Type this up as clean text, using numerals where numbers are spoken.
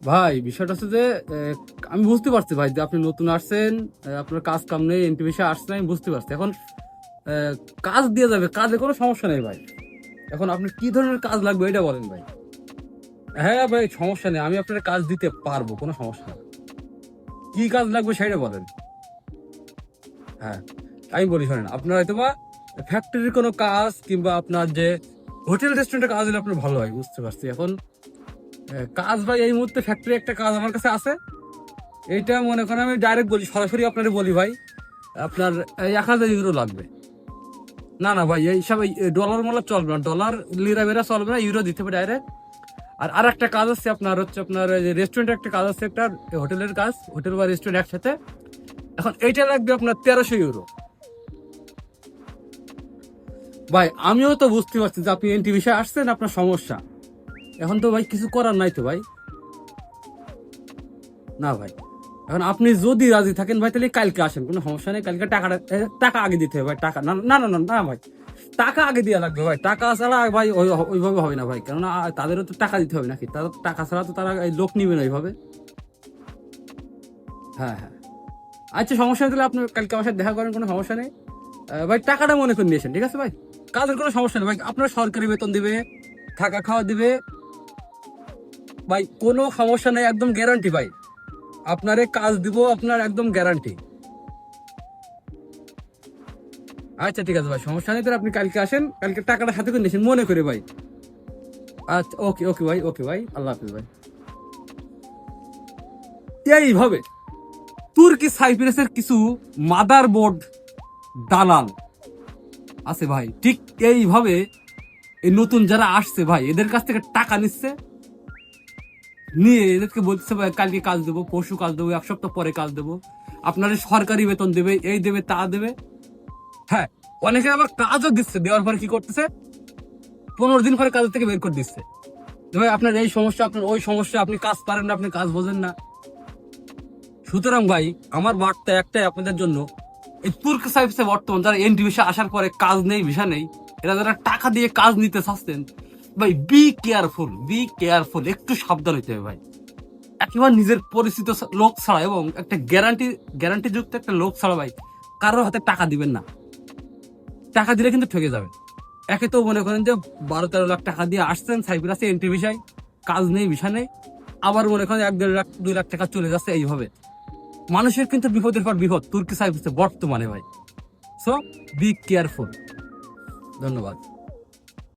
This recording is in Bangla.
ভাই বিষয়টা হচ্ছে যে আমি বুঝতে পারছি ভাই যে আপনি নতুন আসছেন, আপনার কাজ কাম নেই, এনটিভিশে আসছেন, আমি বুঝতে পারছি। এখন কাজ দিয়ে যাবে, কাজে কোনো সমস্যা নেই ভাই। এখন আপনি কি ধরনের কাজ লাগবে এটা বলেন ভাই। হ্যাঁ ভাই, সমস্যা নেই, আমি আপনার কাজ দিতে পারবো, কোনো সমস্যা নেই। কি কাজ লাগবে সেটা বলেন। হ্যাঁ, আমি বলি শোনেন, আপনার হয়তো বা ফ্যাক্টরির কোনো কাজ কিংবা আপনার যে হোটেল রেস্টুরেন্টের কাজ হলে আপনার ভালো হয়, বুঝতে পারছি। এখন কাজ ভাই এই মুহূর্তে ফ্যাক্টরি একটা কাজ আমার কাছে আছে। এইটা মনে করেন আমি ডাইরেক্ট বলি, সরাসরি আপনারে বলি ভাই, আপনার 1,000 ইউরো লাগবে। না না ভাই, এইসব ডলার মোলা চলবে না, ডলার লিরা বেরা চলবে না, ইউরো দিতে হবে ডাইরেক্ট। আর একটা কাজ আছে আপনার, হচ্ছে আপনার রেস্টুরেন্টের একটা কাজ আছে, একটা হোটেলের কাজ, হোটেল বা রেস্টুরেন্ট একসাথে। এখন এইটা লাগবে আপনার 1300 ইউরো। ভাই আমিও তো বুঝতে পারছি যে আপনি এনটি বিষয়ে আসছেন, আপনার সমস্যা। এখন তো ভাই কিছু করার নাই তো ভাই। না ভাই, এখন আপনি যদি রাজি থাকেন ভাই তাহলে কালকে আসেন, কোনো সমস্যা নেই। কালকে টাকাটা টাকা আগে দিতে হবে ভাই। টাকা না না না না না ভাই, টাকা আগে দেওয়া লাগবে ভাই। টাকা ছাড়া ভাই ওইভাবে হবে না ভাই, কেননা তাদেরও তো টাকা দিতে হবে নাকি, তারা টাকা ছাড়া তো তারা এই লোক নিবে না ওইভাবে। হ্যাঁ হ্যাঁ, আচ্ছা সমস্যা নেই, তাহলে আপনি কালকে আমার সাথে দেখা করেন, কোনো সমস্যা নেই। ভাই টাকাটা মনে করে নিয়েছেন, ঠিক আছে ভাই। কাজের কোনো সমস্যা নেই ভাই, আপনার সরকারি বেতন দিবে, থাকা খাওয়া দিবে ভাই, কোনো সমস্যা নেই, একদম গ্যারান্টি ভাই। আপনারে কাজ দিব, আপনার একদম গ্যারান্টি। আচ্ছা ঠিক আছে ভাই, সমস্যা নেই, তাহলে আপনি কালকে আসেন, কালকে টাকাটা সাথে করে নিয়েছেন মনে করে ভাই। আচ্ছা ওকে ওকে ভাই, ওকে ভাই, আল্লাহ হাফিজ ভাই। এইভাবে তুর্কি সাইপ্রাসের কিছু মাদার বোর্ড দালাল আছে ভাই, ঠিক এইভাবে এই নতুন যারা আসছে ভাই এদের কাছ থেকে টাকা নিচ্ছে, নিয়ে এদেরকে বলছে ভাই কালকে কাজ দেবো, পরশু কাজ দেবো, 1 সপ্তাহ পরে কাজ দেবো, আপনাদের সরকারি বেতন দেবে, এই দেবে তা দেবে। হ্যাঁ, অনেকে আবার কাজও দিচ্ছে, দেওয়ার পরে কি করতেছে, 15 দিন পরে কাজ থেকে বের করে দিচ্ছে। যে ভাই আপনার এই সমস্যা, আপনার ওই সমস্যা, আপনি কাজ পারেন না, আপনি কাজ বোঝেন না। সুতরাং ভাই আমার বার্তা একটাই আপনাদের জন্য, এই তুর্ক সাইপ্রাসে বর্তমান যারা এনটি ভিসা আসার পরে কাজ নেই, ভিসা নেই, এরা যারা টাকা দিয়ে কাজ নিতে চাচ্ছেন ভাই, বি কেয়ারফুল, বি কেয়ারফুল, একটু সাবধান হইতে হবে ভাই। একেবারে নিজের পরিচিত লোক ছাড়া এবং একটা গ্যারান্টি যুক্ত একটা লোক ছাড়া ভাই কারোর হাতে টাকা দিবেন না। টাকা দিলে কিন্তু ঠকে যাবেন। একে তো মনে করেন যে 12-13 লাখ টাকা দিয়ে আসছেন সাইপ্রাসে এন্ট্রি ভিসায়, কাজ নেই, ভিসা নেই, আবার মনে করেন 1-1.5 লাখ 2 লাখ টাকা চলে যাচ্ছে এইভাবে। মানুষের কিন্তু বিপদের পর বিপদ তুর্কি সাইপ্রাসে বর্তমানে ভাই। So be careful. ধন্যবাদ।